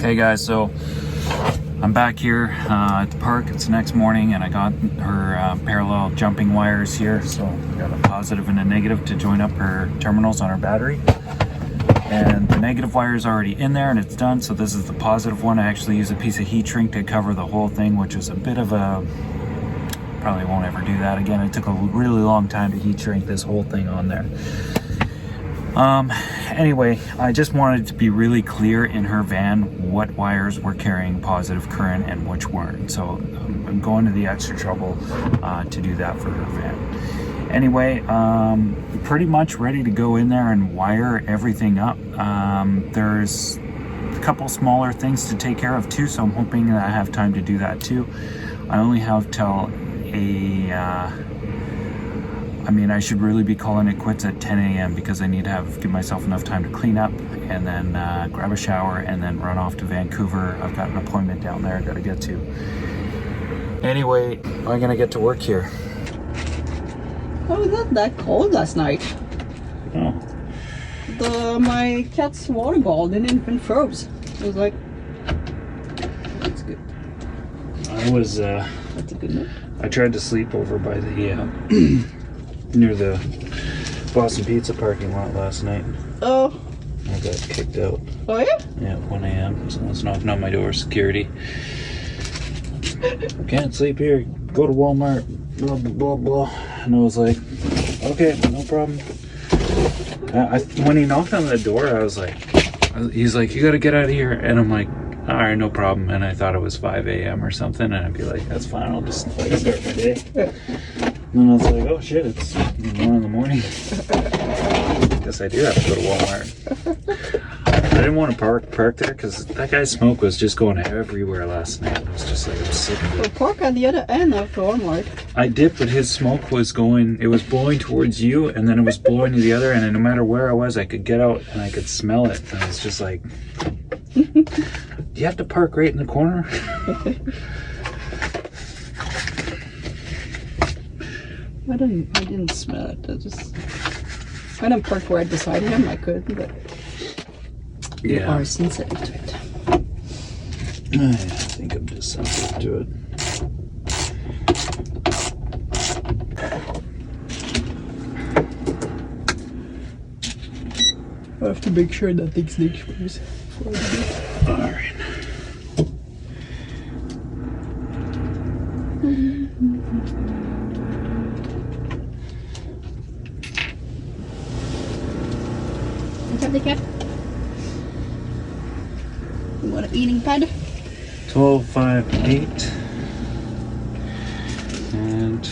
Hey guys, so I'm back here at the park. It's the next morning and I got her parallel jumping wires here. So I got a positive and a negative to join up her terminals on her battery. And the negative wire is already in there and it's done. So this is the positive one. I actually used a piece of heat shrink to cover the whole thing, which was a bit of a, probably won't ever do that again. It took a really long time to heat shrink this whole thing on there. Anyway, I just wanted to be really clear in her van what wires were carrying positive current and which weren't. So I'm going to the extra trouble to do that for her van. Anyway, pretty much ready to go in there and wire everything up. There's a couple smaller things to take care of too, so I'm hoping that I have time to do that too. I only have till I should really be calling it quits at 10 a.m. because I need to give myself enough time to clean up and then grab a shower and then run off to Vancouver. I've got an appointment down there I gotta get to. Anyway, I'm gonna get to work here. Oh, it was not that cold last night. Oh. My cat's water ball didn't even froze. It was like, that's good. That's a good note. I tried to sleep over by the near the Boston Pizza parking lot last night. Oh. I got kicked out. Oh yeah? Yeah, at 1 a.m. Someone's knocking on my door, security. Can't sleep here, go to Walmart, blah, blah, blah, blah. And I was like, okay, no problem. When he knocked on the door, I was like, he's like, you gotta get out of here. And I'm like, all right, no problem. And I thought it was 5 a.m. or something. And I'd be like, that's fine, I'll just start my day. And I was like, oh shit, it's 1 in the morning. Guess I do have to go to Walmart. I didn't want to park there because that guy's smoke was just going everywhere last night. It was just like, I'm sick of it. Well, park on the other end of the Walmart. I did, but his smoke was going, it was blowing towards you and then it was blowing to the other end, and no matter where I was, I could get out and I could smell it. And I was just like, do you have to park right in the corner? I didn't smell it. I didn't park right beside him. I could, but you are sensitive to it. I think I'm just sensitive to it. I have to make sure that things leak first. All right. The cat. You want an eating pad? 12.58 and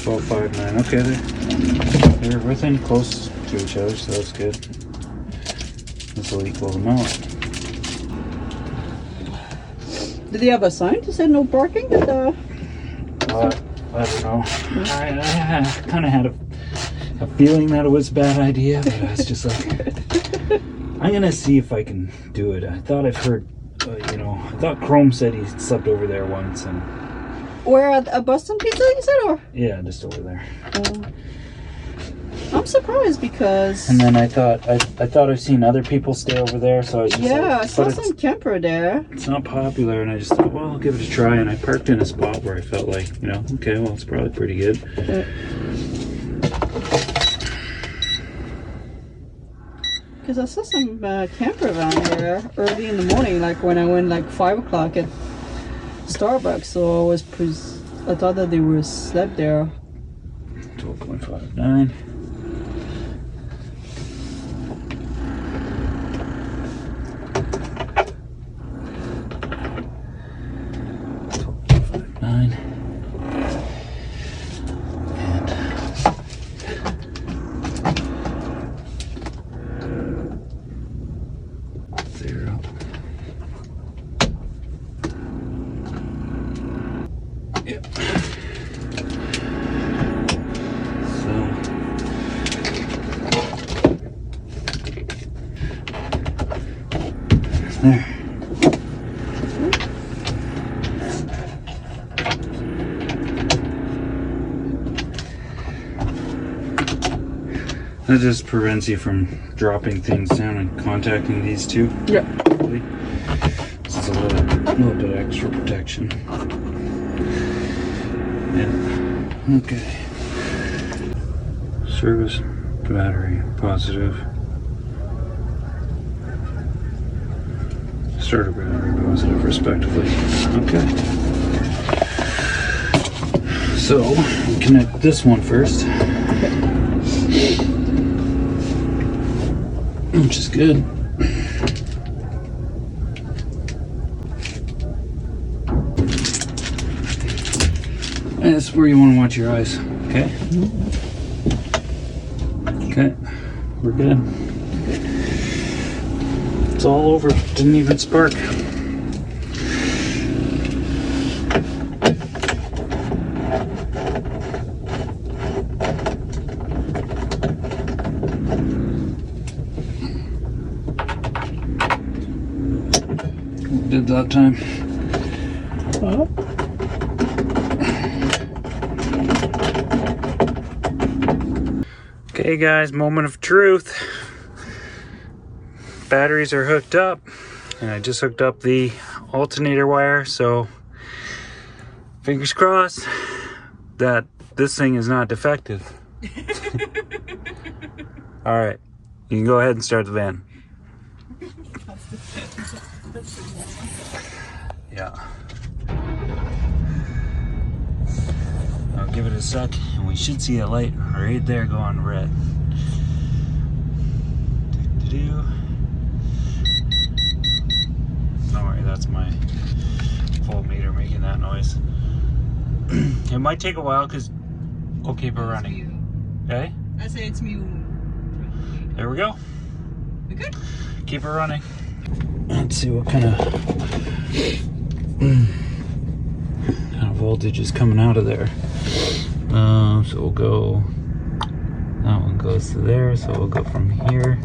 12.59. Okay, they're within close to each other, so that's good. This will equal them out. Did they have a sign to say no parking at the? I don't know. I kind of had a feeling that it was a bad idea, but I was just like, I'm gonna see if I can do it. I thought I've heard, I thought Chrome said he slept over there once, and where at a Boston Pizza you said, or? Yeah, just over there. I'm surprised because. And then I thought I've seen other people stay over there, so I was just like, I saw some camper there. It's not popular, and I just thought, well, I'll give it a try. And I parked in a spot where I felt like, okay, well, it's probably pretty good. Because I saw some camper van there early in the morning, like when I went like 5 o'clock at Starbucks. So I thought that they were slept there. 12.59. There. That just prevents you from dropping things down and contacting these two. Yeah. This is a little bit extra protection. Yeah. Okay. Service battery positive. Starter battery positive, respectively. Okay. So, connect this one first. Which is good. And that's where you want to watch your eyes. Okay? Okay. We're good. It's all over. Didn't even spark. Did that time. Oh. Okay guys, moment of truth. Batteries are hooked up and I just hooked up the alternator wire, so fingers crossed that this thing is not defective. All right, you can go ahead and start the van. Yeah. I'll give it a sec and we should see a light right there go on red. Don't worry, that's my voltmeter making that noise. It might take a while because we'll keep it running. Okay? I say it's me. There we go. We good? Keep it running. Let's see what kind of voltage is coming out of there. So we'll go, that one goes to there, so we'll go from here.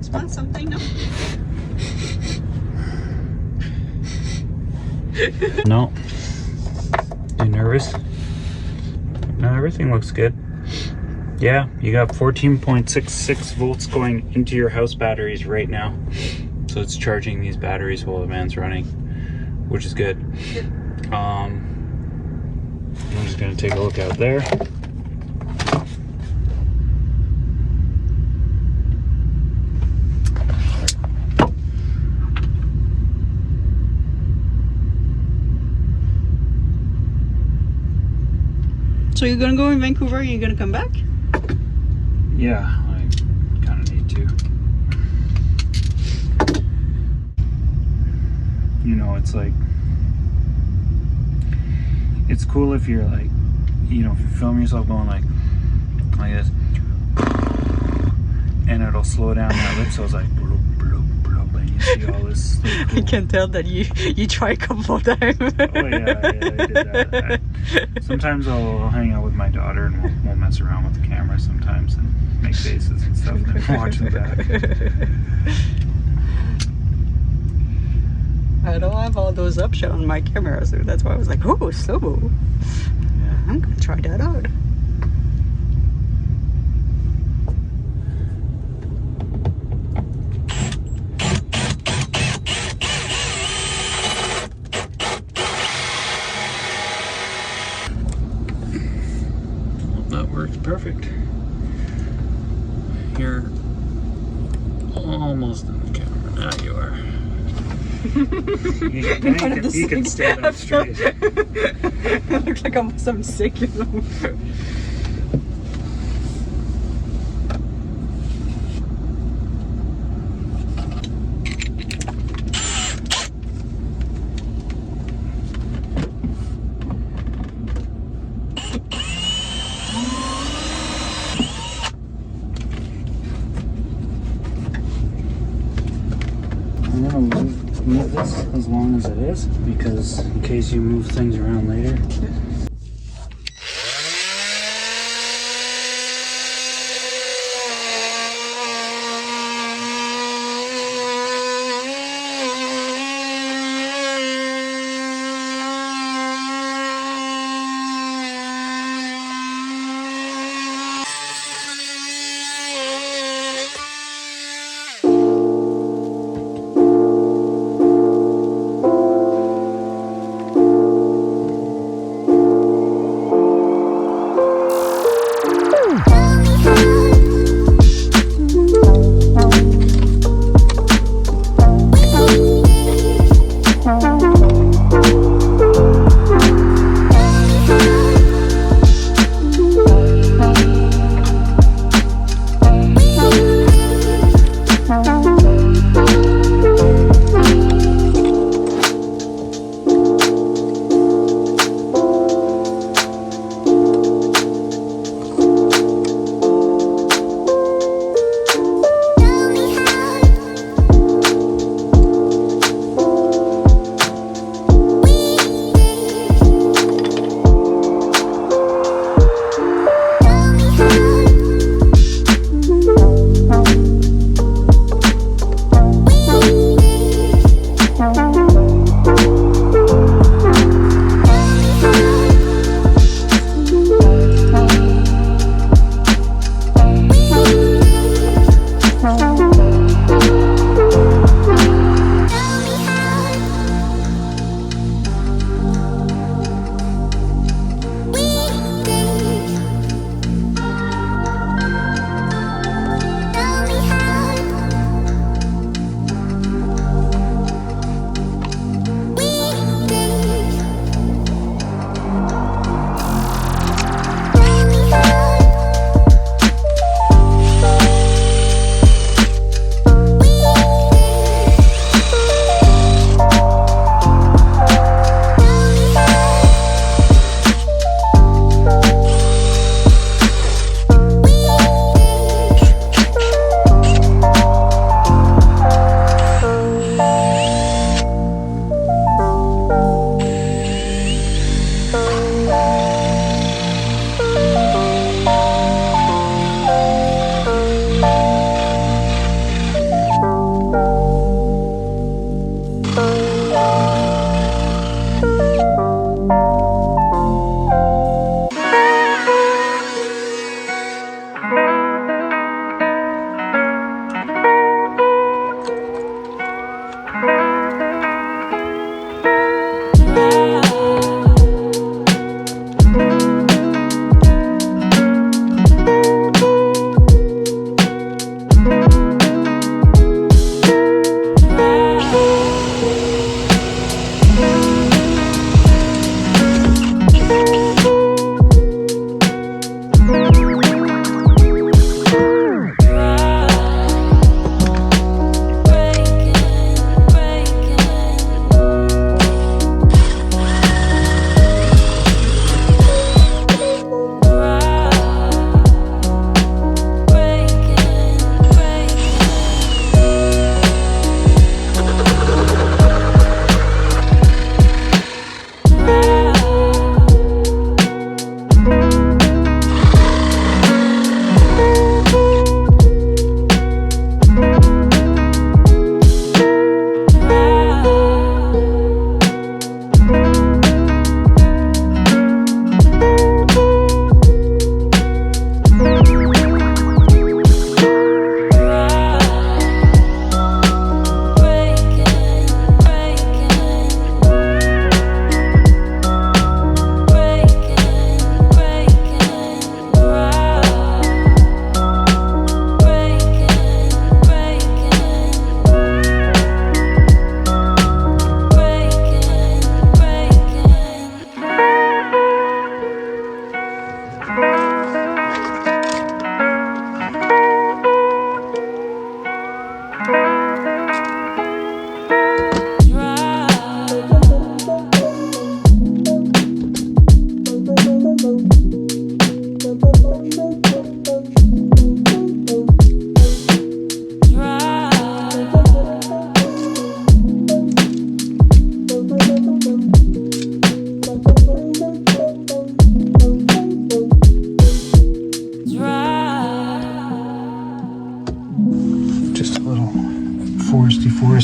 Smell something, no? No. You nervous? No, everything looks good. Yeah, you got 14.66 volts going into your house batteries right now. So it's charging these batteries while the van's running, which is good. I'm just gonna take a look out there. So you're gonna go in Vancouver, you're gonna come back? Yeah, I kind of need to. You know, it's like, it's cool if you're like, you know, if you film yourself going like this, and it'll slow down my lips. So I was like, bloop, bloop, bloop, and you see all this. Like, cool. You can tell that you try a couple of times. Oh yeah, I did that. Sometimes I'll hang out with my daughter and we'll mess around with the camera sometimes and make faces and stuff and then watch them back. I don't have all those options on my camera, so that's why I was like, oh, slow-mo. Yeah. I'm gonna try that out. That works perfect. You're almost in the camera. Now you are. You can stand up straight. I look like I'm sick, you know. I'm gonna leave this as long as it is, because in case you move things around later.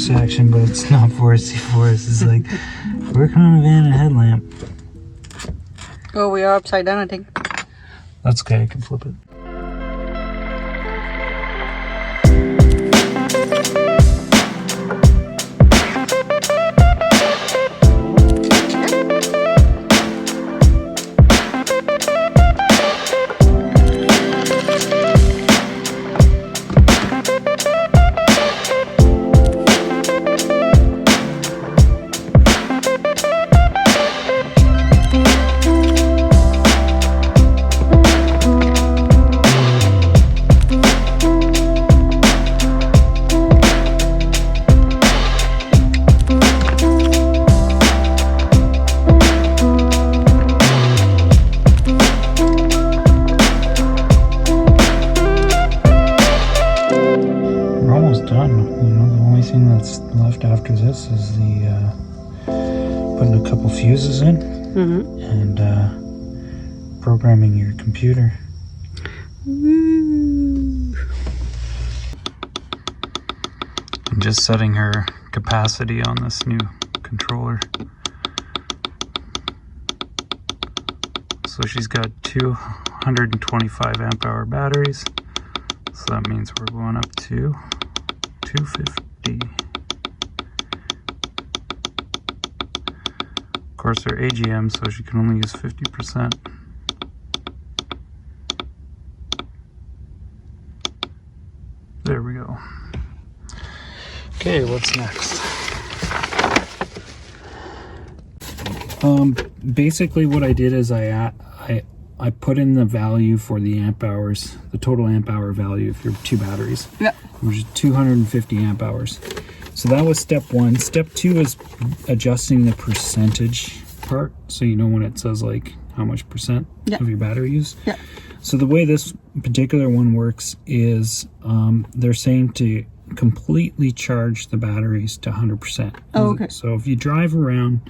force action, but it's not forcey force. It's like working on a van and headlamp. Oh, we are upside down, I think. That's okay, I can flip it. After this is the putting a couple fuses in and programming your computer. And just setting her capacity on this new controller. So she's got 225 amp hour batteries, so that means we're going up to 250. Of course, they're AGM, so she can only use 50%. There we go. Okay, what's next? Basically what I did is I put in the value for the amp hours, the total amp hour value of your two batteries. Yeah. Which is 250 amp hours. So that was step one. Step two is adjusting the percentage part, so you know when it says like how much percent of your battery use. Yeah. So the way this particular one works is they're saying to completely charge the batteries to 100%. Oh, okay. So if you drive around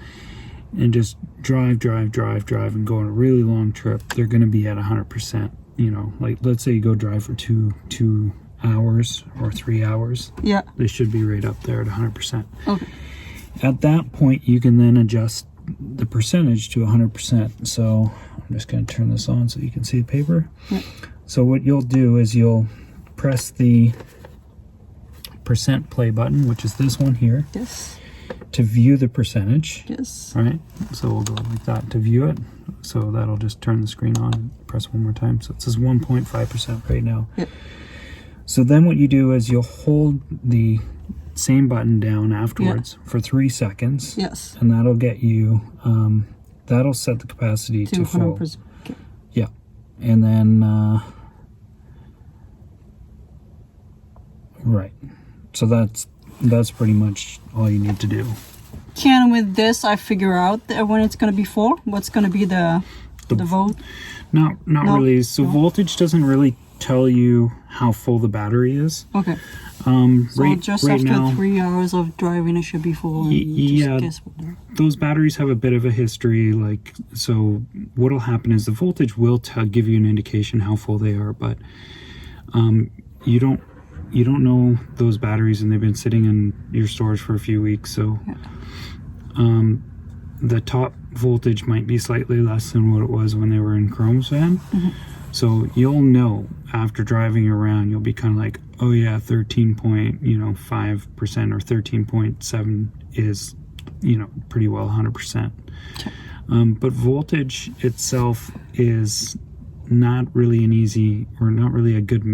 and just drive and go on a really long trip, they're going to be at 100%. You know, like let's say you go drive for two hours or 3 hours. Yeah. They should be right up there at 100%. Okay. At that point, you can then adjust the percentage to 100%. So I'm just going to turn this on so you can see the paper. Yeah. So what you'll do is you'll press the percent play button, which is this one here. Yes. To view the percentage. Yes. All right. So we'll go like that to view it. So that'll just turn the screen on and press one more time. So it says 1.5% right now. Yep. So then what you do is you'll hold the same button down afterwards for 3 seconds. Yes. And that'll get you, that'll set the capacity to full. Okay. Yeah. And then, right. So that's pretty much all you need to do. Can with this I figure out that when it's going to be full? What's going to be the volt? Not really. So voltage doesn't really tell you how full the battery is. Okay. So just after now, 3 hours of driving, it should be full. And yeah. Those batteries have a bit of a history. Like, so what'll happen is the voltage will give you an indication how full they are, but you don't know those batteries, and they've been sitting in your storage for a few weeks. So the top voltage might be slightly less than what it was when they were in Chrome's van. Mm-hmm. So you'll know after driving around, you'll be kind of like, oh yeah, 13.5% or 13.7 is, pretty well 100%. Okay. But voltage itself is not really an easy, or not really a good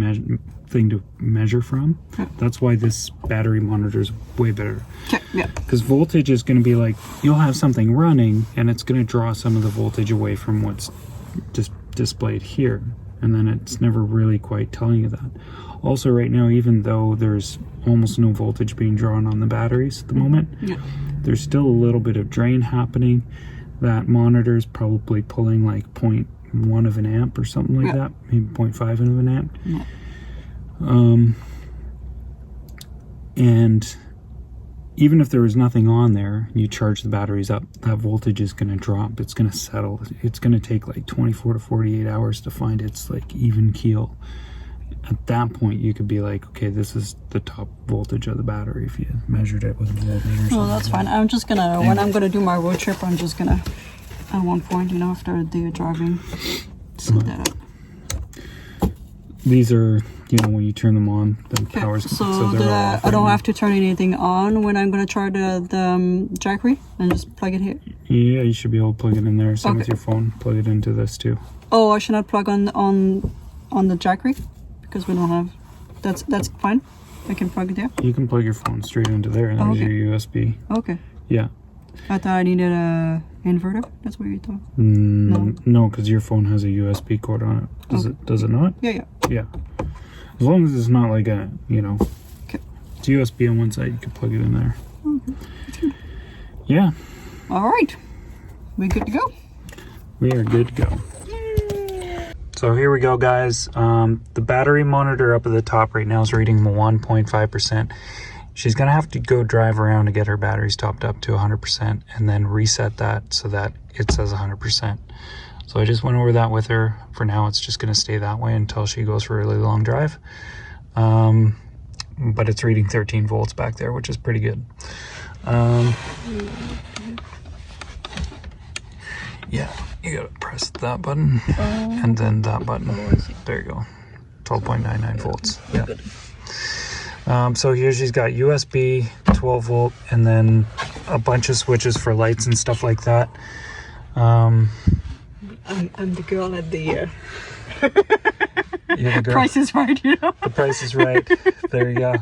thing to measure from. Okay. That's why this battery monitor is way better. Okay. Yeah. Because voltage is going to be like, you'll have something running and it's going to draw some of the voltage away from what's just displayed here, and then it's never really quite telling you that. Also right now, even though there's almost no voltage being drawn on the batteries at the moment, there's still a little bit of drain happening. That monitor is probably pulling like 0.1 of an amp or something like that, maybe 0.5 of an amp. And even if there was nothing on there, you charge the batteries up, that voltage is going to drop. It's going to settle. It's going to take like 24 to 48 hours to find its like even keel. at that point you could be like, okay, this is the top voltage of the battery if you measured it with a voltmeter. Oh, that's fine. I'm just gonna, when I'm gonna do my road trip, I'm just gonna, at one point, you know, after a day of driving, set that up. These are, you know, when you turn them on, the power's So they're all off I don't right have to turn anything on when I'm gonna charge the jackery and just plug it here? now. Yeah, you should be able to plug it in there. Same with Okay. your phone. Plug it into this too. Oh, I should not plug on the jackery because we don't have. That's fine. I can plug it there. You can plug your phone straight into there, and there's Okay. your USB. Okay. Yeah. I thought I needed a inverter. That's what you thought. No, because your phone has a USB cord on it. Does Okay. it? Does it not? Yeah. Yeah. As long as it's not like a, you know, Okay. it's USB on one side, you can plug it in there. Okay. Yeah, All right. We good to go. we are good to go. So here we go, guys. The battery monitor up at the top right now is reading 1.5%. She's gonna have to go drive around to get her batteries topped up to 100% and then reset that so that it says 100%. So I just went over that with her. For now, it's just gonna stay that way until she goes for a really long drive. But it's reading 13 volts back there, which is pretty good. Yeah, you gotta press that button and then that button. There you go. 12.99 volts. Yeah. So here she's got USB, 12 volt, and then a bunch of switches for lights and stuff like that. I'm the girl at the You're the girl. Price is Right, you know. The Price is Right. There you go.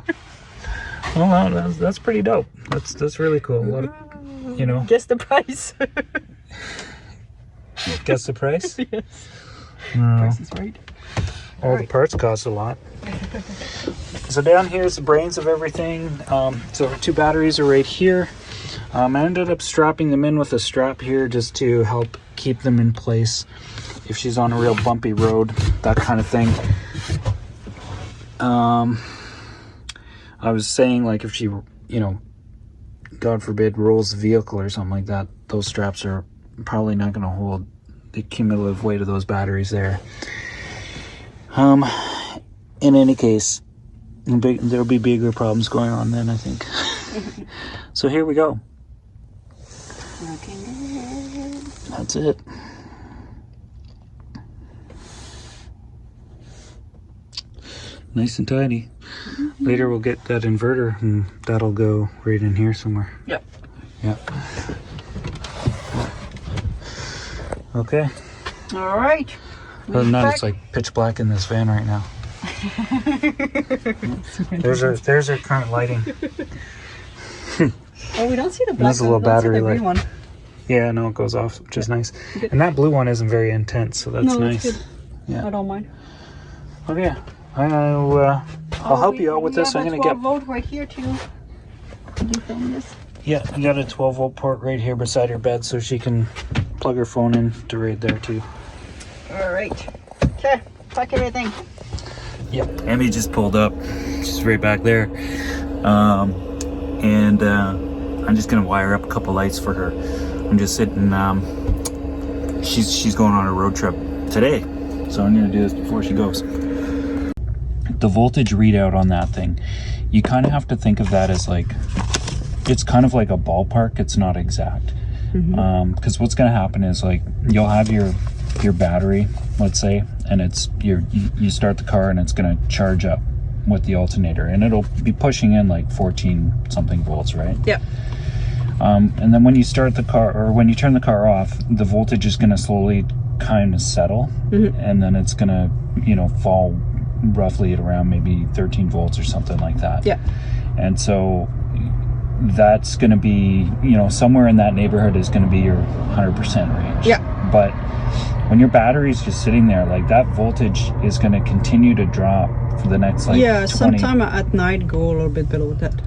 Well, that's pretty dope. That's really cool. A lot of, you know. Guess the price. Guess the price? Yes. No. Price is Right. All the parts cost a lot. So down here is the brains of everything. So our two batteries are right here. I ended up strapping them in with a strap here just to help keep them in place if she's on a real bumpy road, that kind of thing. I was saying, like, if she, you know, God forbid, rolls the vehicle or something like that, those straps are probably not going to hold the cumulative weight of those batteries there. In any case, there'll be bigger problems going on then, I think. So here we go. That's it. Nice and tidy. Later we'll get that inverter and that'll go right in here somewhere. Yep. Yep. Okay. All right. Other than that, it's like pitch black in this van right now. There's our current lighting. Oh, we don't see the black There's a little one. We don't see battery the green light. one. Yeah, no, it goes off, which is nice. Good. And that blue one isn't very intense, so that's No, nice. that's good. Yeah. I don't mind. Okay. I'll help you out with this. I'm gonna get. vote right here too. Did you film this? Yeah, I got a 12 volt port right here beside her bed, so she can plug her phone in to right there too. All right. Okay. Pack everything. Yep. Emmy just pulled up. She's right back there. And I'm just gonna wire up a couple lights for her. I'm just sitting. She's going on a road trip today, so I'm gonna do this before she goes. The voltage readout on that thing, you kind of have to think of that as like, it's kind of like a ballpark. It's not exact. Because what's going to happen is, like, you'll have your battery, let's say, and it's you start the car and it's going to charge up with the alternator, and it'll be pushing in like 14 something volts, right? Yeah. And then when you start the car, or when you turn the car off, the voltage is going to slowly kind of settle, and then it's going to, you know, fall roughly at around maybe 13 volts or something like that. Yeah. And so that's going to be, you know, somewhere in that neighborhood is going to be your 100% range. Yeah. But when your battery is just sitting there, like, that voltage is going to continue to drop for the next, like, Yeah, 20. sometime at night go a little bit below that.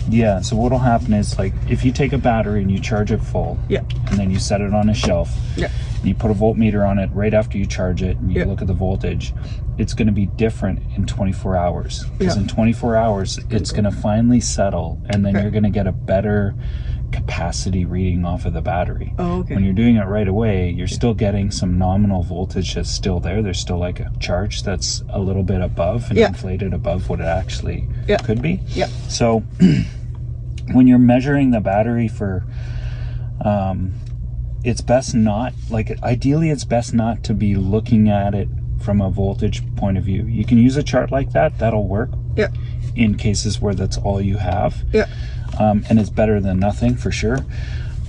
Yeah, so what'll happen is, like, if you take a battery and you charge it full, Yeah. and then you set it on a shelf, Yeah. you put a voltmeter on it right after you charge it, and you look at the voltage, it's going to be different in 24 hours. Because in 24 hours, it's going to finally settle, and then you're going to get a better capacity reading off of the battery. Oh, okay. When you're doing it right away, you're still getting some nominal voltage that's still there. There's still like a charge that's a little bit above and inflated above what it actually could be. Yeah. So when you're measuring the battery for it's best not, like, ideally it's best not to be looking at it from a voltage point of view. You can use a chart like that, that'll work in cases where that's all you have. And it's better than nothing for sure.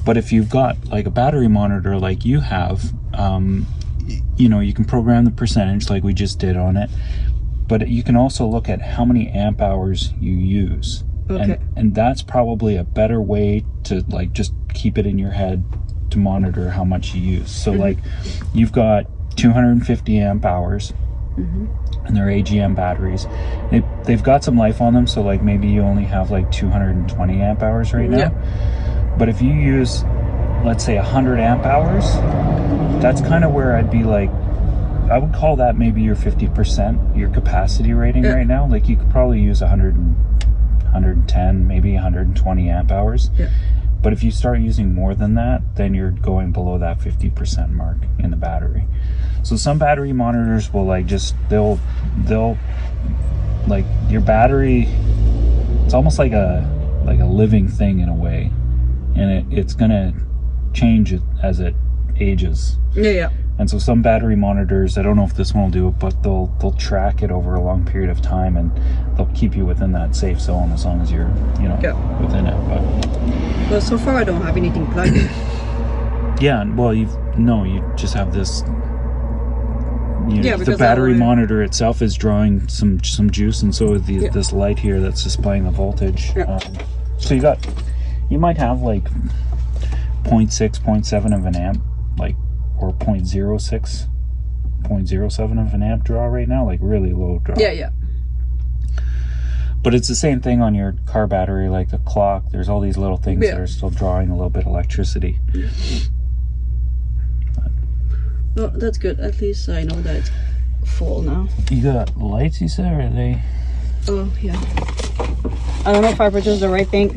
But if you've got like a battery monitor like you have, you know, you can program the percentage like we just did on it, but you can also look at how many amp hours you use. And that's probably a better way to like just keep it in your head to monitor how much you use. So like you've got 250 amp hours and they're AGM batteries. They've got some life on them, so like maybe you only have like 220 amp hours right now. But if you use, let's say 100 amp hours, that's kind of where I'd be like, I would call that maybe your 50%, your capacity rating right now. Like you could probably use 110, maybe 120 amp hours. But if you start using more than that, then you're going below that 50% mark in the battery. So some battery monitors will like just, they'll like your battery, it's almost like a living thing in a way. And it's gonna change it as it ages. And so some battery monitors, I don't know if this one will do it, but they'll track it over a long period of time, and they'll keep you within that safe zone as long as you're, you know, within it. But so far I don't have anything plugged in. Well, you just have this. The battery monitor itself is drawing some juice, and so is this light here that's displaying the voltage. So you might have like 0.6, 0.7 of an amp, like, or 0.06, 0.07 of an amp draw right now, like really low draw. But it's the same thing on your car battery, like the clock. There's all these little things that are still drawing a little bit of electricity. Well, that's good. At least I know that it's full now. You got lights, you said, or are they? Oh, yeah. I don't know if I purchased the right thing.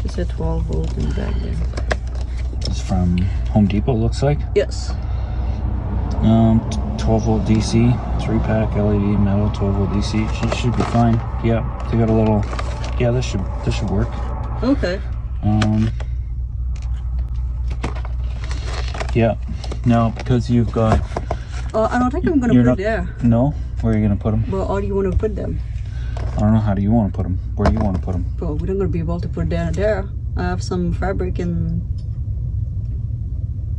It's a 12 volt in the back there. It's from Home Depot, looks like. Yes. 12 volt DC, 3-pack LED metal, 12 volt DC. Should be fine. Yeah, they got a little. Yeah, this should work. Okay. Yeah. No, because you've got. I don't think I'm gonna put it there. No, where are you gonna put them? Well, how do you want to put them? I don't know. How do you want to put them? Where do you want to put them? Well, we're not gonna be able to put that there. I have some fabric and.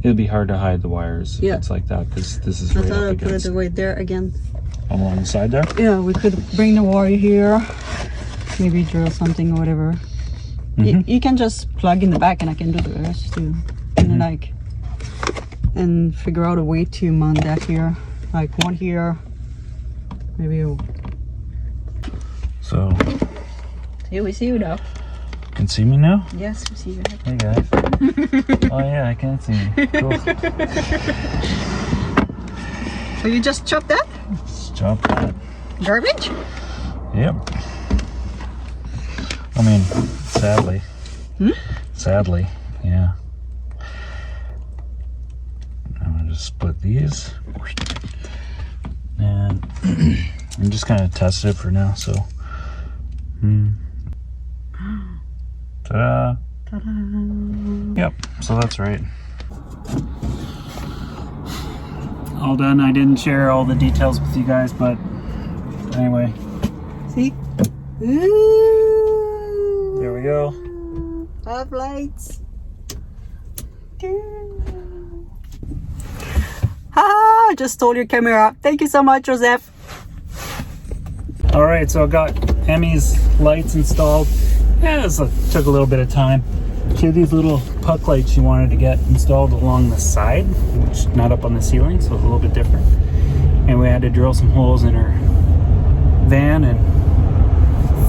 It'd be hard to hide the wires if it's like that, because this is right up I thought I'd against. put it right there again. Along the side there? Yeah, we could bring the wire here. Maybe drill something or whatever. You can just plug in the back, and I can do the rest too. And then like, and figure out a way to mount that here. Like one here. Maybe. So. Here we see you now. You can see me now? Yes, we see you. Hey guys. Oh yeah, I can see you. Cool. So you just chop that? Just chop that. Garbage? Yep. I mean, sadly. Sadly, yeah. I'm gonna just split these. And I'm just kind of testing it for now, so. Ta-da! Ta-da! Yep, so that's right. All done. I didn't share all the details with you guys, but anyway. See? Ooh. There we go. Have lights. Ah, I just stole your camera. Thank you so much, Joseph. All right, so I got Emmy's lights installed. Yeah, this took a little bit of time. She had these little puck lights she wanted to get installed along the side, which not up on the ceiling, so it's a little bit different. And we had to drill some holes in her van and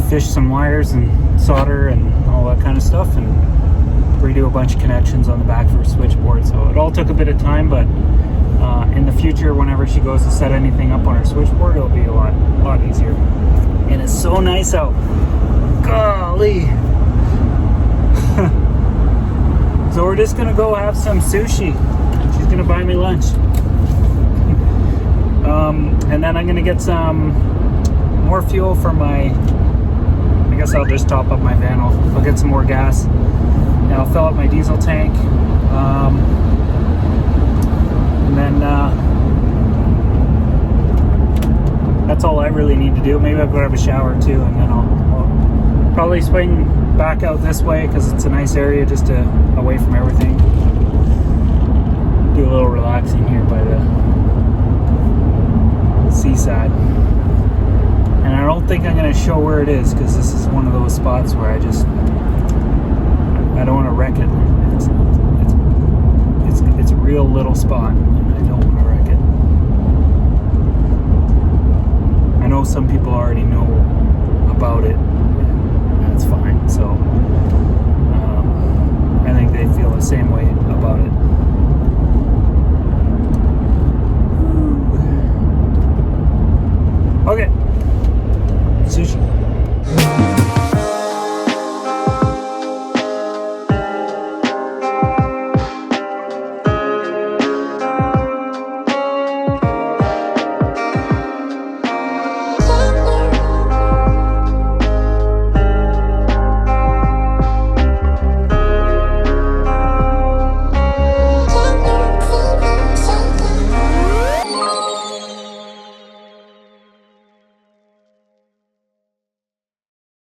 fish some wires and solder and all that kind of stuff and redo a bunch of connections on the back for a switchboard. So it all took a bit of time, but in the future, whenever she goes to set anything up on her switchboard, it'll be a lot easier. And it's so nice out. Golly. So we're just gonna go have some sushi. She's gonna buy me lunch. And then I'm gonna get some more fuel for my, I guess I'll just top up my van. I'll get some more gas and I'll fill up my diesel tank. And then that's all I really need to do. Maybe I'll go have a shower too, and then I'll probably swing back out this way because it's a nice area just to away from everything. Do a little relaxing here by the seaside. And I don't think I'm going to show where it is because this is one of those spots where I don't want to wreck it. It's a real little spot and I don't want to wreck it. I know some people already know about it, and that's fine. So I think they feel the same way about it.